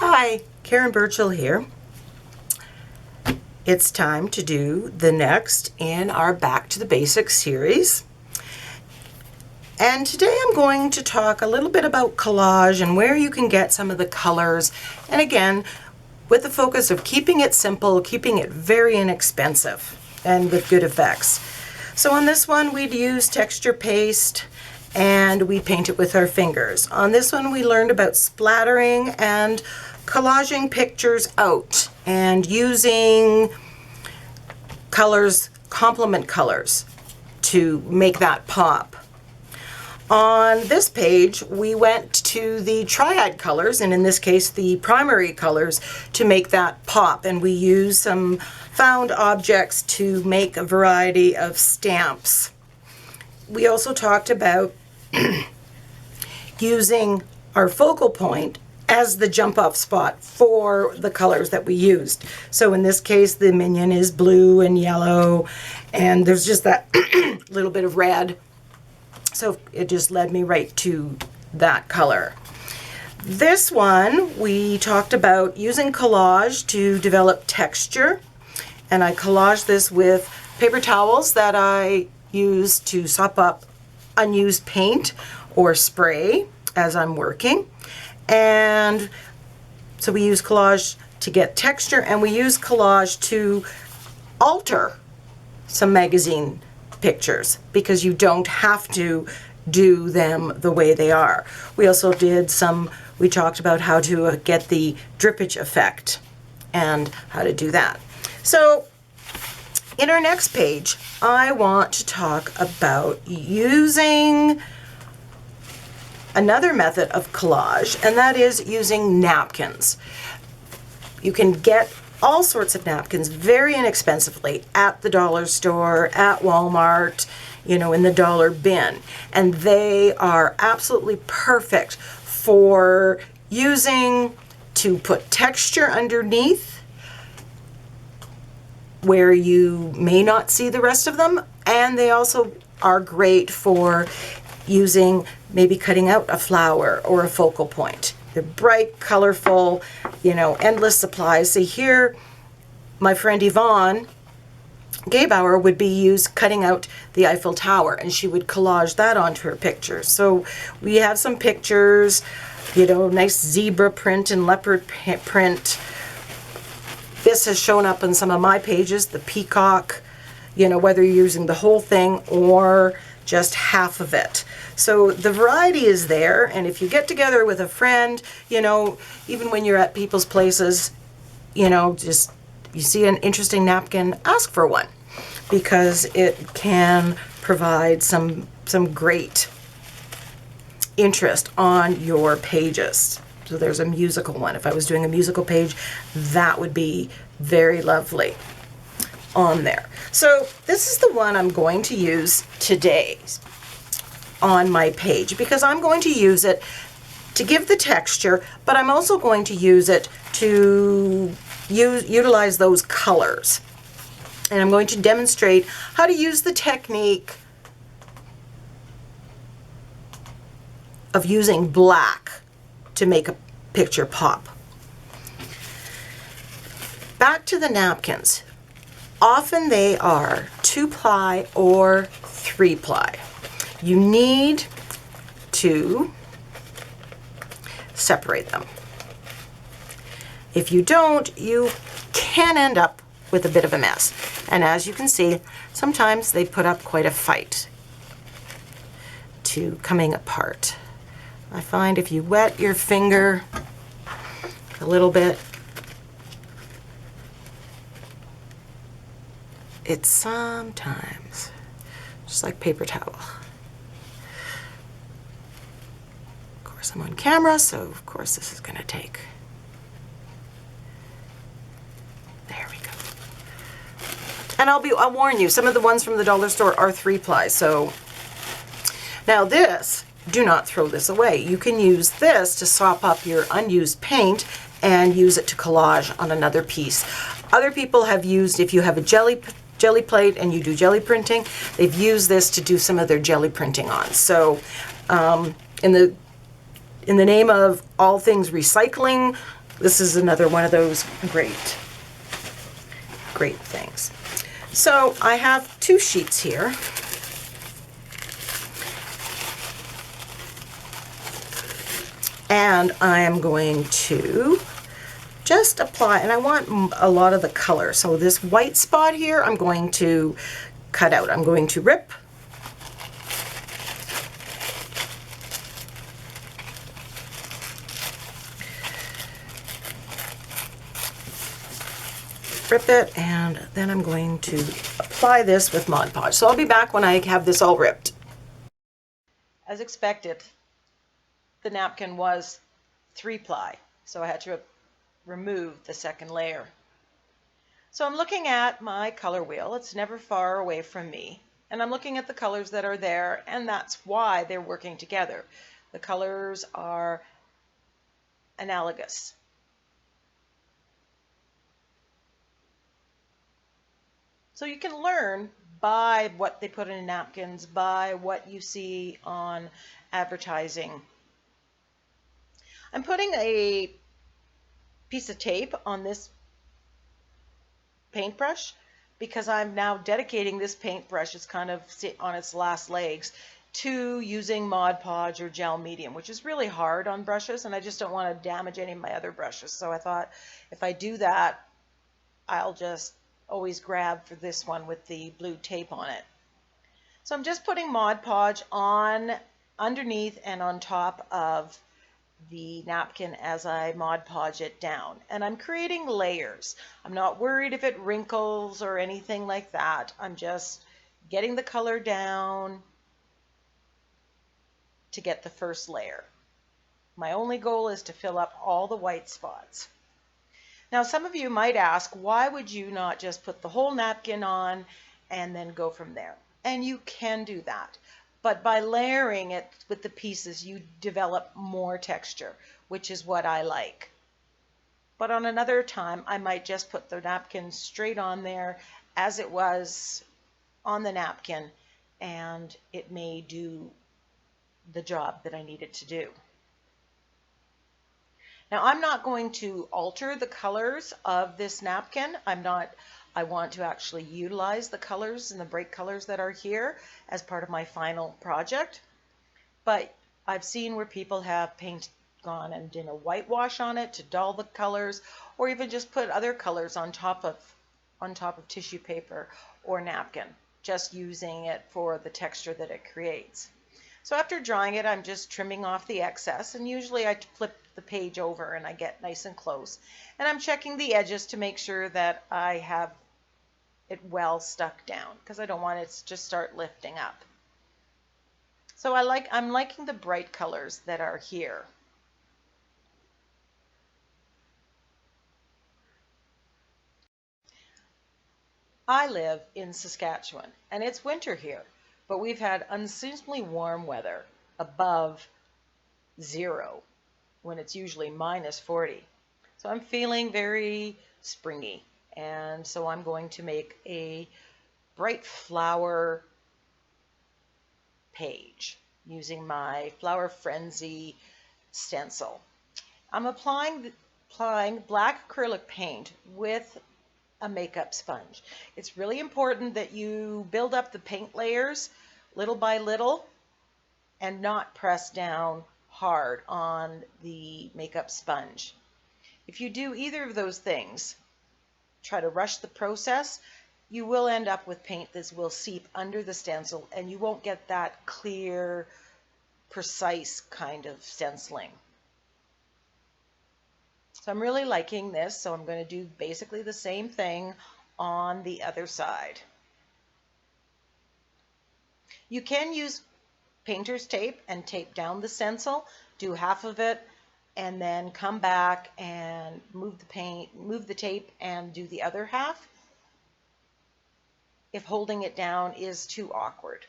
Hi, Karen Burchill here. It's time to do the next in our Back to the Basics series. And today I'm going to talk a little bit about collage and where you can get some of the colors. And again, with the focus of keeping it simple, keeping it very inexpensive and with good effects. So on this one, we'd use texture paste and we paint it with our fingers. On this one, we learned about splattering and collaging pictures out and using colors, complement colors, to make that pop. On this page, we went to the triad colors, and in this case, the primary colors, to make that pop. And we used some found objects to make a variety of stamps. We also talked about using our focal point as the jump off spot for the colors that we used. So in this case, the minion is blue and yellow, and there's just that little bit of red. So it just led me right to that color. This one, we talked about using collage to develop texture, and I collaged this with paper towels that I use to sop up unused paint or spray as I'm working. And so we use collage to get texture, and we use collage to alter some magazine pictures because you don't have to do them the way they are. We also we talked about how to get the drippage effect and how to do that. So in our next page, I want to talk about using another method of collage, and that is using napkins. You can get all sorts of napkins very inexpensively at the dollar store, at Walmart, in the dollar bin. And they are absolutely perfect for using to put texture underneath where you may not see the rest of them. And they also are great for using, maybe cutting out a flower or a focal point. They're bright, colorful, endless supplies. See here, my friend Yvonne Gaybauer would be used cutting out the Eiffel Tower, and she would collage that onto her pictures. So we have some pictures, nice zebra print and leopard print. This has shown up in some of my pages, the peacock, whether you're using the whole thing or just half of it. So the variety is there, and if you get together with a friend, even when you're at people's places, just you see an interesting napkin, ask for one, because it can provide some great interest on your pages. So there's a musical one. If I was doing a musical page, that would be very lovely on there. So this is the one I'm going to use today on my page, because I'm going to use it to give the texture, but I'm also going to use it to utilize those colors. And I'm going to demonstrate how to use the technique of using black to make a picture pop. Back to the napkins. Often they are 2-ply or 3-ply. You need to separate them. If you don't, you can end up with a bit of a mess. And as you can see, sometimes they put up quite a fight to coming apart. I find if you wet your finger a little bit, it's sometimes just like paper towel. Of course, I'm on camera, so of course this is going to take. There we go. And I'll warn you, some of the ones from the dollar store are 3-ply. So now this, do not throw this away. You can use this to sop up your unused paint and use it to collage on another piece. Other people have used, if you have a jelly plate and you do jelly printing, they've used this to do some of their jelly printing on. So in the name of all things recycling, this is another one of those great things. So I have 2 sheets here. And I am going to just apply, and I want a lot of the color. So this white spot here, I'm going to cut out. I'm going to rip. Rip it, and then I'm going to apply this with Mod Podge. So I'll be back when I have this all ripped. As expected, the napkin was 3-ply, so I had to remove the second layer. So I'm looking at my color wheel. It's never far away from me. And I'm looking at the colors that are there, and that's why they're working together. The colors are analogous. So you can learn by what they put in napkins, by what you see on advertising. I'm putting a piece of tape on this paintbrush because I'm now dedicating this paintbrush, it's kind of on its last legs, to using Mod Podge or gel medium, which is really hard on brushes, and I just don't want to damage any of my other brushes. So I thought if I do that, I'll just always grab for this one with the blue tape on it. So I'm just putting Mod Podge on underneath and on top of the napkin as I Mod Podge it down. And I'm creating layers. I'm not worried if it wrinkles or anything like that. I'm just getting the color down to get the first layer. My only goal is to fill up all the white spots. Now, some of you might ask, why would you not just put the whole napkin on and then go from there? And you can do that. But by layering it with the pieces, you develop more texture, which is what I like. But on another time, I might just put the napkin straight on there as it was on the napkin, and it may do the job that I need it to do. Now, I'm not going to alter the colors of this napkin. I want to actually utilize the colors and the bright colors that are here as part of my final project. But I've seen where people have gone and done a whitewash on it to dull the colors, or even just put other colors on top of tissue paper or napkin, just using it for the texture that it creates. So after drying it, I'm just trimming off the excess, and usually I flip the page over and I get nice and close. And I'm checking the edges to make sure that I have it well stuck down, because I don't want it to just start lifting up. So I'm liking the bright colors that are here. I live in Saskatchewan, and it's winter here, but we've had unseasonably warm weather above 0 when it's usually -40. So I'm feeling very springy, and so I'm going to make a bright flower page using my Flower Frenzy stencil. I'm applying black acrylic paint with a makeup sponge. It's really important that you build up the paint layers little by little and not press down hard on the makeup sponge. If you do either of those things, try to rush the process, you will end up with paint that will seep under the stencil, and you won't get that clear, precise kind of stenciling. So I'm really liking this, so I'm going to do basically the same thing on the other side. You can use painter's tape and tape down the stencil, do half of it, and then come back and move the tape and do the other half if holding it down is too awkward.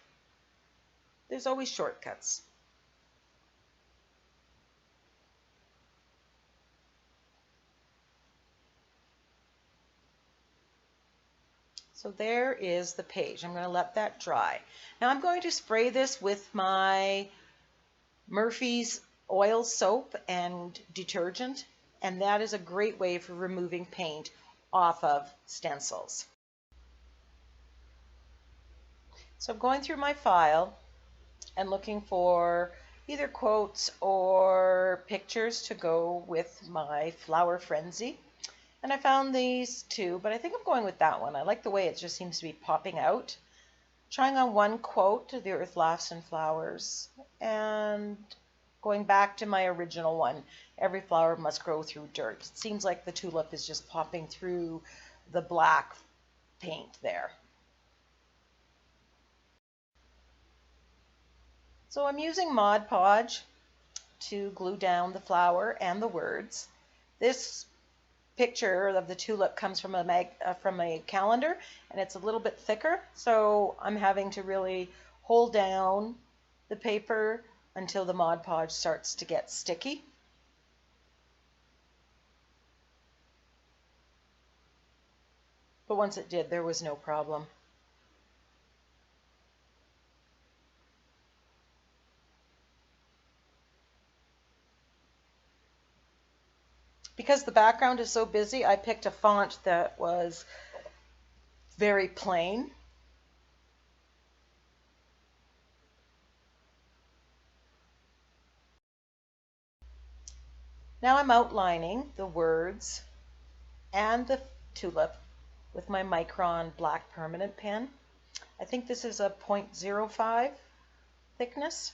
There's always shortcuts. So there is the page. I'm going to let that dry. Now I'm going to spray this with my Murphy's oil soap and detergent, and that is a great way for removing paint off of stencils. So I'm going through my file and looking for either quotes or pictures to go with my flower frenzy. And I found these two, but I think I'm going with that one. I like the way it just seems to be popping out. Trying on one quote, the earth laughs and flowers, and going back to my original one, every flower must grow through dirt. It seems like the tulip is just popping through the black paint there. So I'm using Mod Podge to glue down the flower and the words. This picture of the tulip comes from a calendar, and it's a little bit thicker, so I'm having to really hold down the paper until the Mod Podge starts to get sticky. But once it did, there was no problem. Because the background is so busy, I picked a font that was very plain. Now I'm outlining the words and the tulip with my Micron black permanent pen. I think this is a 0.05 thickness.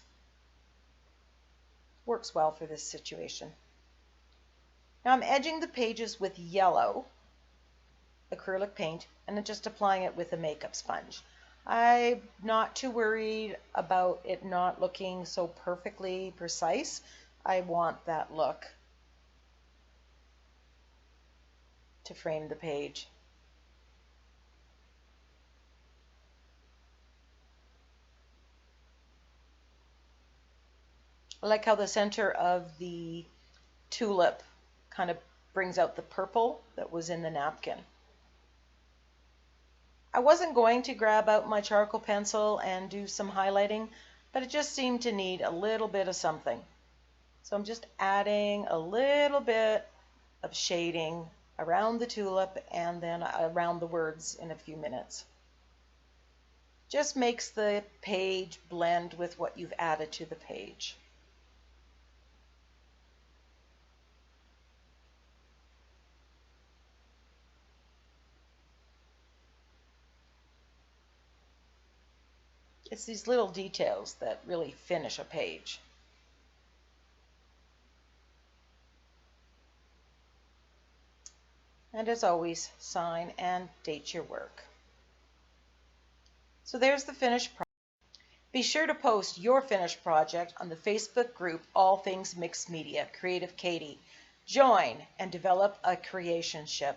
Works well for this situation. Now I'm edging the pages with yellow acrylic paint and then just applying it with a makeup sponge. I'm not too worried about it not looking so perfectly precise. I want that look to frame the page. I like how the center of the tulip kind of brings out the purple that was in the napkin. I wasn't going to grab out my charcoal pencil and do some highlighting, but it just seemed to need a little bit of something. So I'm just adding a little bit of shading around the tulip and then around the words in a few minutes. Just makes the page blend with what you've added to the page. It's these little details that really finish a page. And as always, sign and date your work. So there's the finished project. Be sure to post your finished project on the Facebook group All Things Mixed Media, Creative Katie. Join and develop a creationship.